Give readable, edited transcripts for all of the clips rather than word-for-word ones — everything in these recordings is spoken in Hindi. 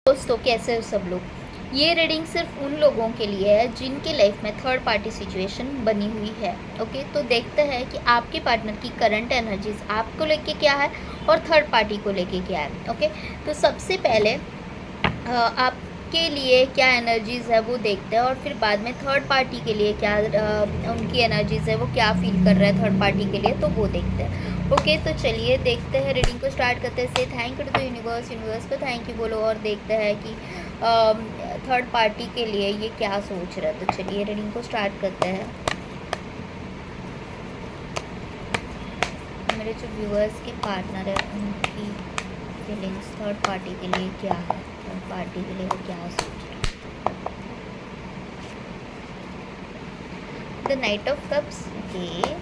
दोस्तों, कैसे हो सब लोग। ये रीडिंग सिर्फ उन लोगों के लिए है जिनके लाइफ में थर्ड पार्टी सिचुएशन बनी हुई है। ओके, तो देखते हैं कि आपके पार्टनर की करंट एनर्जीज आपको लेके क्या है और थर्ड पार्टी को लेके क्या है। ओके, तो सबसे पहले आपके लिए क्या एनर्जीज़ है वो देखते हैं और फिर बाद में थर्ड पार्टी के लिए क्या उनकी एनर्जीज़ है, वो क्या फील कर रहा है थर्ड पार्टी के लिए, तो वो देखते हैं। ओके, तो चलिए देखते हैं, रीडिंग को स्टार्ट करते हैं। Say thank you to the universe, universe को थैंक यू बोलो और देखते हैं कि थर्ड पार्टी के लिए ये क्या सोच रहा है। तो चलिए रीडिंग को स्टार्ट करते हैं। मेरे जो व्यूअर्स के पार्टनर है उनकी फीलिंग्स थर्ड पार्टी के लिए क्या है, थर्ड पार्टी के लिए वो क्या सोच रहे हैं। The night of cups. Okay,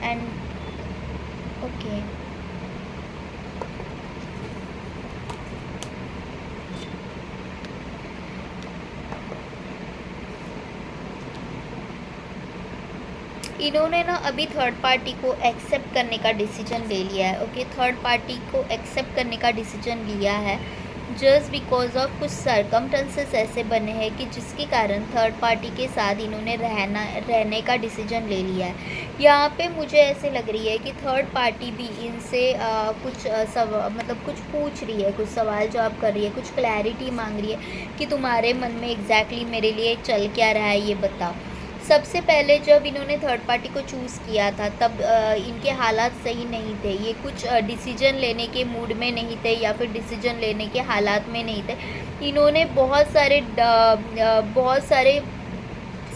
and okay, इन्होंने ना अभी थर्ड पार्टी को एक्सेप्ट करने का डिसीजन ले लिया है। ओके, थर्ड पार्टी को एक्सेप्ट करने का डिसीजन लिया है जस्ट बिकॉज ऑफ कुछ सर्कमस्टेंसेस ऐसे बने हैं कि जिसके कारण थर्ड पार्टी के साथ इन्होंने रहने का डिसीजन ले लिया है। यहाँ पे मुझे ऐसे लग रही है कि थर्ड पार्टी भी इनसे मतलब कुछ पूछ रही है, कुछ सवाल जवाब कर रही है, कुछ क्लैरिटी मांग रही है कि तुम्हारे मन में एग्जैक्टली मेरे लिए चल क्या रहा है, ये बताओ। सबसे पहले जब इन्होंने थर्ड पार्टी को चूज़ किया था तब इनके हालात सही नहीं थे, ये कुछ डिसीजन लेने के मूड में नहीं थे या फिर डिसीजन लेने के हालात में नहीं थे। इन्होंने बहुत सारे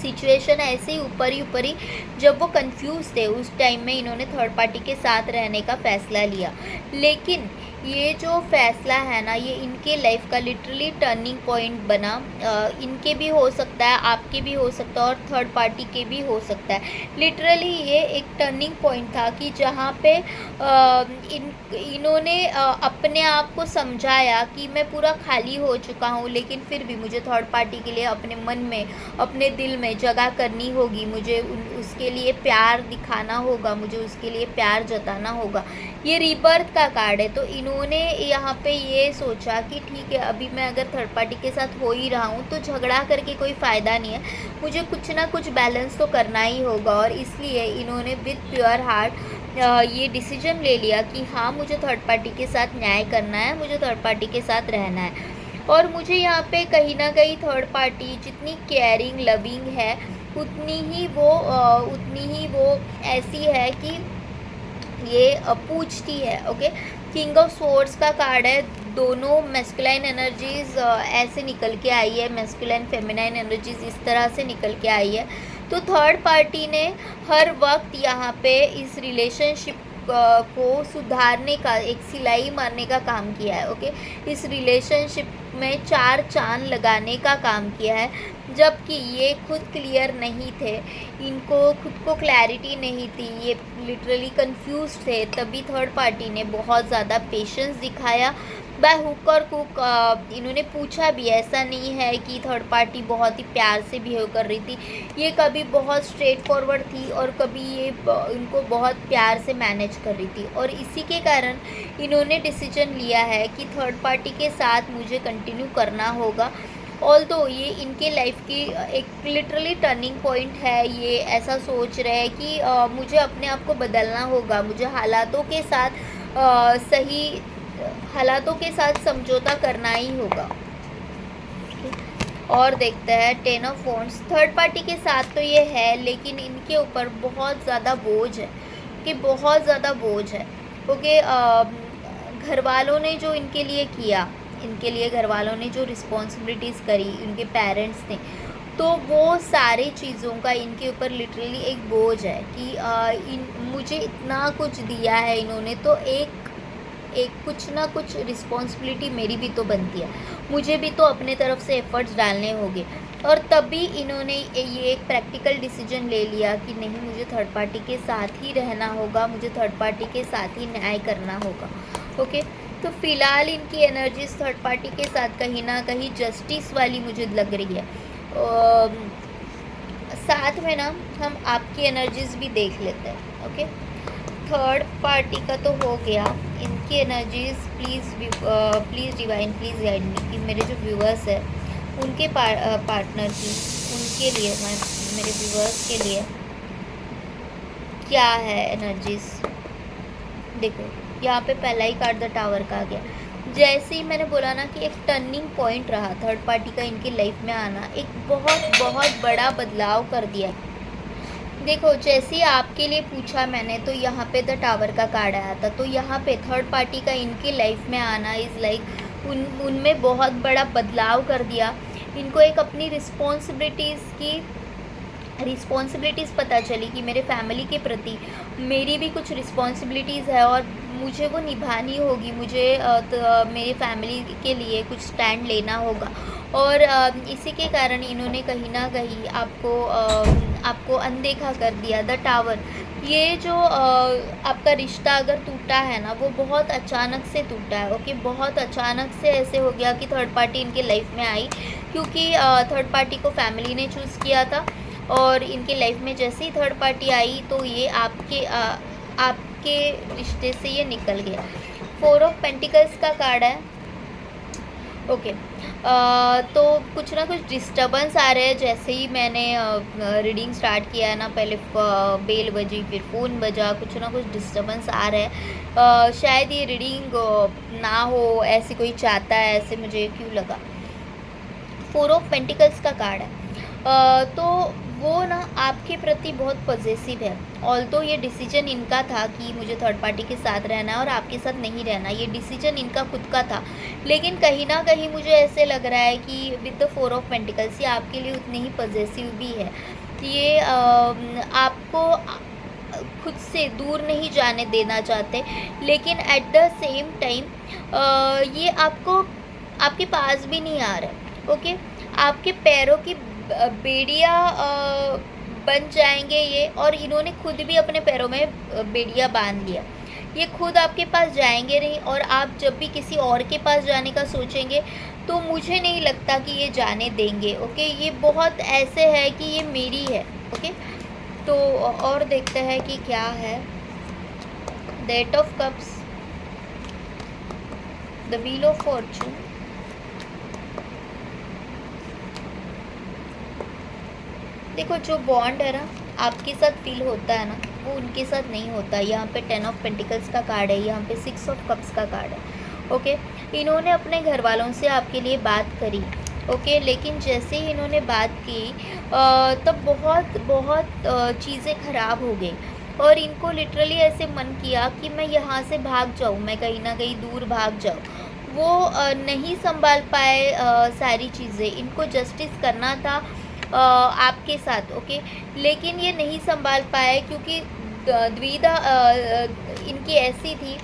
सिचुएशन ऐसे ही ऊपर ही जब वो कंफ्यूज थे उस टाइम में इन्होंने थर्ड पार्टी के साथ रहने का फ़ैसला लिया। लेकिन ये जो फ़ैसला है ना, ये इनके लाइफ का लिटरली टर्निंग पॉइंट बना। इनके भी हो सकता है, आपके भी हो सकता है और थर्ड पार्टी के भी हो सकता है। लिटरली ये एक टर्निंग पॉइंट था कि जहाँ पे इन्होंने अपने आप को समझाया कि मैं पूरा खाली हो चुका हूँ, लेकिन फिर भी मुझे थर्ड पार्टी के लिए अपने मन में, अपने दिल में जगह करनी होगी, मुझे उसके लिए प्यार दिखाना होगा, मुझे उसके लिए प्यार जताना होगा। ये रीबर्थ का कार्ड है। तो इन्होंने यहाँ पे ये सोचा कि ठीक है, अभी मैं अगर थर्ड पार्टी के साथ हो ही रहा हूँ तो झगड़ा करके कोई फ़ायदा नहीं है, मुझे कुछ ना कुछ बैलेंस तो करना ही होगा। और इसलिए इन्होंने विद प्योर हार्ट ये डिसीजन ले लिया कि हाँ, मुझे थर्ड पार्टी के साथ न्याय करना है, मुझे थर्ड पार्टी के साथ रहना है। और मुझे यहाँ पे कहीं ना कहीं थर्ड पार्टी जितनी केयरिंग लविंग है उतनी ही वो ऐसी है कि ये पूछती है। ओके, किंग ऑफ सोर्ड्स का कार्ड है। दोनों मैस्कुलाइन एनर्जीज ऐसे निकल के आई है, मैस्कुलाइन फेमिनाइन एनर्जीज इस तरह से निकल के आई है। तो थर्ड पार्टी ने हर वक्त यहाँ पे इस रिलेशनशिप को सुधारने का, एक सिलाई मारने का काम किया है। ओके, इस रिलेशनशिप में 4 चांद लगाने का काम किया है, जबकि ये खुद क्लियर नहीं थे, इनको खुद को क्लैरिटी नहीं थी, ये लिटरली कंफ्यूज थे। तभी थर्ड पार्टी ने बहुत ज़्यादा पेशेंस दिखाया, बाय हुक और कुक इन्होंने पूछा भी। ऐसा नहीं है कि थर्ड पार्टी बहुत ही प्यार से बिहेव कर रही थी, ये कभी बहुत स्ट्रेट फॉरवर्ड थी और कभी ये इनको बहुत प्यार से मैनेज कर रही थी। और इसी के कारण इन्होंने डिसीजन लिया है कि थर्ड पार्टी के साथ मुझे कंटिन्यू करना होगा। ऑल्दो ये इनके लाइफ की एक लिटरली टर्निंग पॉइंट है। ये ऐसा सोच रहे हैं कि मुझे अपने आप को बदलना होगा, मुझे सही हालातों के साथ समझौता करना ही होगा। और देखते हैं 10 ऑफ वॉन्ड्स। थर्ड पार्टी के साथ तो ये है, लेकिन इनके ऊपर बहुत ज़्यादा बोझ है, कि बहुत ज़्यादा बोझ है। ओके, घर वालों ने जो इनके लिए किया, इनके लिए घर वालों ने जो रिस्पॉन्सिबिलिटीज़ करी, इनके पेरेंट्स ने, तो वो सारी चीज़ों का इनके ऊपर लिटरली एक बोझ है कि मुझे इतना कुछ दिया है इन्होंने, तो एक कुछ ना कुछ रिस्पॉन्सिबिलिटी मेरी भी तो बनती है, मुझे भी तो अपने तरफ से एफर्ट्स डालने होंगे। और तभी इन्होंने ये एक प्रैक्टिकल डिसीजन ले लिया कि नहीं, मुझे थर्ड पार्टी के साथ ही रहना होगा, मुझे थर्ड पार्टी के साथ ही न्याय करना होगा। ओके, तो फ़िलहाल इनकी एनर्जीज थर्ड पार्टी के साथ कहीं ना कहीं जस्टिस वाली मुझे लग रही है। साथ में ना हम आपकी एनर्जीज भी देख लेते हैं। ओके, थर्ड पार्टी का तो हो गया, इनकी energies please divine please guide me कि मेरे जो व्यूअर्स है उनके पार्टनर की, उनके लिए, मेरे व्यूअर्स के लिए क्या है एनर्जीज। देखो यहाँ पे पहला ही कार्ड द टावर का आ गया। जैसे ही मैंने बोला ना कि एक टर्निंग पॉइंट रहा थर्ड पार्टी का इनकी लाइफ में आना, एक बहुत बहुत बड़ा बदलाव कर दिया। देखो जैसे ही आपके लिए पूछा मैंने तो यहाँ पे द टावर का कार्ड आया था, तो यहाँ पे थर्ड पार्टी का इनकी लाइफ में आना इज़ लाइक उनमें बहुत बड़ा बदलाव कर दिया। इनको एक अपनी रिस्पॉन्सिबिलिटीज़ पता चली कि मेरे फैमिली के प्रति मेरी भी कुछ रिस्पॉन्सिबिलिटीज़ है और मुझे वो निभानी होगी। मुझे मेरे फैमिली के लिए कुछ स्टैंड लेना होगा और इसी के कारण इन्होंने कहीं ना कहीं आपको अनदेखा कर दिया। द टावर, ये जो आपका रिश्ता अगर टूटा है ना, वो बहुत अचानक से टूटा है। ओके, बहुत अचानक से ऐसे हो गया कि थर्ड पार्टी इनके लाइफ में आई, क्योंकि थर्ड पार्टी को फैमिली ने चूज़ किया था और इनके लाइफ में जैसे ही थर्ड पार्टी आई तो ये आपके रिश्ते से ये निकल गया। 4 ऑफ पेंटिकल्स का कार्ड है। ओके, तो कुछ ना कुछ डिस्टर्बेंस आ रहे हैं। जैसे ही मैंने रीडिंग स्टार्ट किया है ना, पहले बेल बजी, फिर फ़ोन बजा, कुछ ना कुछ डिस्टर्बेंस आ रहा है। शायद ये रीडिंग ना हो, ऐसे कोई चाहता है, ऐसे मुझे क्यों लगा। 4 ऑफ पेंटिकल्स का कार्ड है। तो वो ना आपके प्रति बहुत पॉजिटिव है। ऑल्दो ये डिसीजन इनका था कि मुझे थर्ड पार्टी के साथ रहना है और आपके साथ नहीं रहना, ये डिसीजन इनका खुद का था, लेकिन कहीं ना कहीं मुझे ऐसे लग रहा है कि विद द 4 ऑफ पेंटिकल्स ये आपके लिए उतने ही पॉजिटिव भी है। ये आपको खुद से दूर नहीं जाने देना चाहते, लेकिन एट द सेम टाइम ये आपके पास भी नहीं आ रहा। ओके, आपके पैरों की बेड़ियाँ बन जाएंगे ये, और इन्होंने खुद भी अपने पैरों में बेड़ियाँ बांध लिया। ये खुद आपके पास जाएंगे नहीं, और आप जब भी किसी और के पास जाने का सोचेंगे तो मुझे नहीं लगता कि ये जाने देंगे। ओके, ये बहुत ऐसे है कि ये मेरी है। ओके, तो और देखते हैं कि क्या है। The 8 of cups, the wheel of Fortune, देखो जो बॉन्ड है ना आपके साथ फील होता है ना, वो उनके साथ नहीं होता। यहाँ पे 10 ऑफ पेंटिकल्स का कार्ड है, यहाँ पे 6 ऑफ कप्स का कार्ड है। ओके, इन्होंने अपने घर वालों से आपके लिए बात करी। ओके, लेकिन जैसे ही इन्होंने बात की तब बहुत चीज़ें ख़राब हो गई और इनको लिटरली ऐसे मन किया कि मैं यहाँ से भाग जाऊँ, मैं कहीं ना कहीं दूर भाग जाऊँ। वो नहीं संभाल पाए सारी चीज़ें। इनको जस्टिस करना था आपके साथ। ओके, लेकिन ये नहीं संभाल पाए क्योंकि द्विधा इनकी ऐसी थी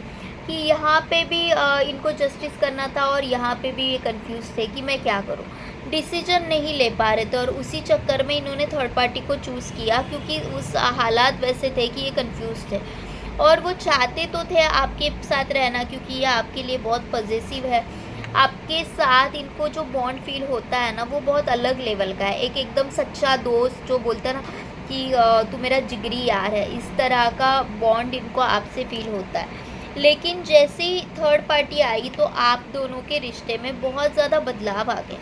कि यहाँ पे भी इनको जस्टिस करना था और यहाँ पे भी ये कंफ्यूज थे कि मैं क्या करूँ। डिसीजन नहीं ले पा रहे थे और उसी चक्कर में इन्होंने थर्ड पार्टी को चूज़ किया, क्योंकि उस हालात वैसे थे कि ये कंफ्यूज थे और वो चाहते तो थे आपके साथ रहना, क्योंकि ये आपके लिए बहुत पॉजिटिव है। आपके साथ इनको जो बॉन्ड फील होता है ना, वो बहुत अलग लेवल का है। एक एकदम सच्चा दोस्त जो बोलता है ना कि तू मेरा जिगरी यार है, इस तरह का बॉन्ड इनको आपसे फील होता है। लेकिन जैसे ही थर्ड पार्टी आई तो आप दोनों के रिश्ते में बहुत ज़्यादा बदलाव आ गए।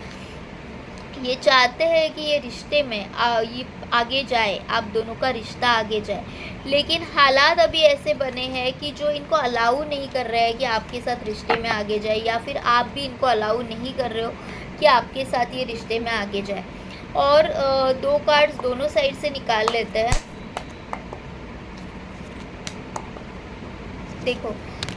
ये चाहते हैं कि ये रिश्ते में ये आगे जाए, आप दोनों का रिश्ता आगे जाए, लेकिन हालात अभी ऐसे बने हैं कि जो इनको अलाउ नहीं कर रहे हैं कि आपके साथ रिश्ते में आगे जाए, या फिर आप भी इनको अलाउ नहीं कर रहे हो कि आपके साथ ये रिश्ते में आगे जाए। और 2 कार्ड्स दोनों साइड से निकाल लेते हैं। देखो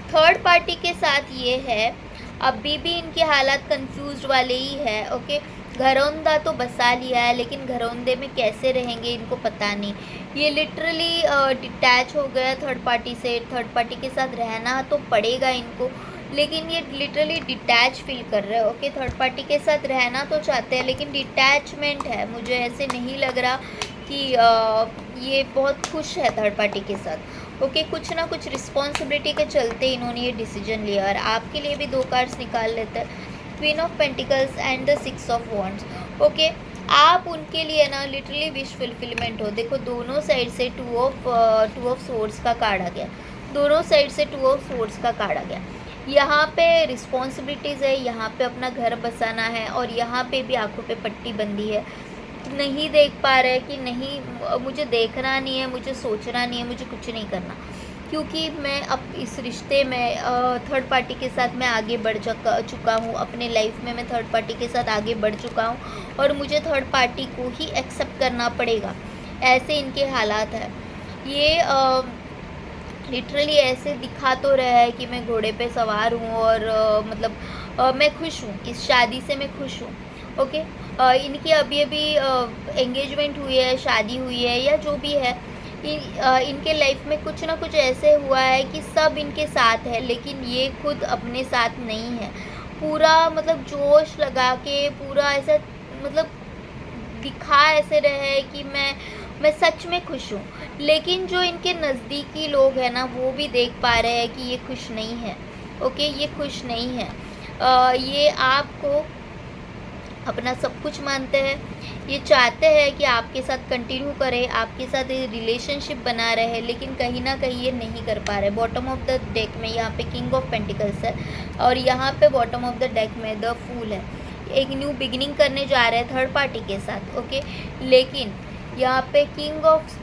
थर्ड पार्टी के साथ ये है, अभी भी इनकी हालात कंफ्यूज वाले ही है। ओके, घरौंदा तो बसा लिया है, लेकिन घरौंदे में कैसे रहेंगे इनको पता नहीं। ये लिटरली डिटैच हो गया थर्ड पार्टी से। थर्ड पार्टी के साथ रहना तो पड़ेगा इनको, लेकिन ये लिटरली डिटैच फील कर रहे हैं। ओके, थर्ड पार्टी के साथ रहना तो चाहते हैं, लेकिन डिटैचमेंट है। मुझे ऐसे नहीं लग रहा कि ये बहुत खुश है थर्ड पार्टी के साथ। ओके, कुछ ना कुछ रिस्पॉन्सिबिलिटी के चलते इन्होंने ये डिसीजन लिया। और आपके लिए भी 2 कार्ड्स निकाल लेते हैं, queen of pentacles and the 6 of wands. Okay, आप उनके लिए ना लिटरली विश फुलफिलमेंट हो। देखो दोनों साइड से 2 ऑफ सोर्ड्स का कार्ड आ गया। दोनों साइड से 2 ऑफ सोर्ड्स का कार्ड आ गया। यहाँ पे रिस्पॉन्सिबिलिटीज़ है, यहाँ पे अपना घर बसाना है और यहाँ पे भी आँखों पे पट्टी बंधी है। नहीं देख पा रहे कि नहीं, मुझे देखना नहीं है, मुझे सोचना नहीं है, मुझे कुछ नहीं करना, क्योंकि मैं अब इस रिश्ते में थर्ड पार्टी के साथ मैं आगे बढ़ चुका हूँ। अपने लाइफ में मैं थर्ड पार्टी के साथ आगे बढ़ चुका हूँ और मुझे थर्ड पार्टी को ही एक्सेप्ट करना पड़ेगा। ऐसे इनके हालात हैं। ये लिटरली ऐसे दिखा तो रहा है कि मैं घोड़े पे सवार हूँ और मतलब मैं खुश हूँ, इस शादी से मैं खुश हूँ। ओके, इनकी अभी अभी एंगेजमेंट हुई है, शादी हुई है या जो भी है, इनके लाइफ में कुछ ना कुछ ऐसे हुआ है कि सब इनके साथ है लेकिन ये खुद अपने साथ नहीं है। पूरा मतलब जोश लगा के पूरा ऐसा मतलब दिखा ऐसे रहे हैं कि मैं सच में खुश हूँ, लेकिन जो इनके नज़दीकी लोग हैं ना वो भी देख पा रहे हैं कि ये खुश नहीं है। ओके, ये खुश नहीं है। ये आपको अपना सब कुछ मानते हैं, ये चाहते हैं कि आपके साथ कंटिन्यू करें, आपके साथ ये रिलेशनशिप बना रहे, लेकिन कहीं ना कहीं ये नहीं कर पा रहे। बॉटम ऑफ द डेक में यहाँ पे किंग ऑफ पेंटिकल्स है और यहाँ पे बॉटम ऑफ द डेक में द फूल है। एक न्यू बिगिनिंग करने जा रहे हैं थर्ड पार्टी के साथ। ओके, लेकिन यहाँ पे king of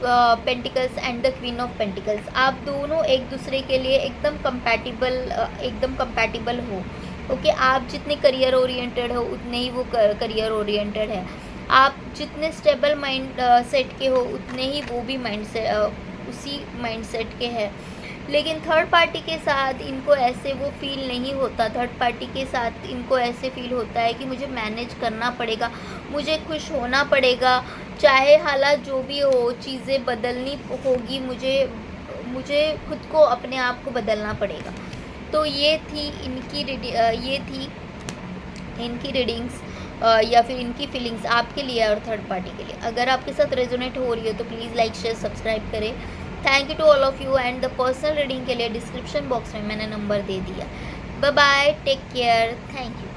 pentacles and the queen of pentacles, आप दोनों एक दूसरे के लिए एकदम कंपैटिबल हो। ओके, आप जितने करियर ओरिएंटेड हो उतने ही वो करियर ओरिएंटेड है। आप जितने स्टेबल माइंड सेट के हो उतने ही वो भी उसी माइंड सेट के हैं। लेकिन थर्ड पार्टी के साथ इनको ऐसे वो फील नहीं होता। थर्ड पार्टी के साथ इनको ऐसे फील होता है कि मुझे मैनेज करना पड़ेगा, मुझे खुश होना पड़ेगा, चाहे हालात जो भी हो, चीज़ें बदलनी होगी, मुझे खुद को अपने आप को बदलना पड़ेगा। तो ये थी इनकी रीडिंग्स या फिर इनकी फीलिंग्स आपके लिए और थर्ड पार्टी के लिए। अगर आपके साथ रेजोनेट हो रही है तो प्लीज़ लाइक शेयर सब्सक्राइब करें। Thank you to all of you and the personal reading के लिए डिस्क्रिप्शन बॉक्स में मैंने नंबर दे दिया। Bye bye, take care, thank you.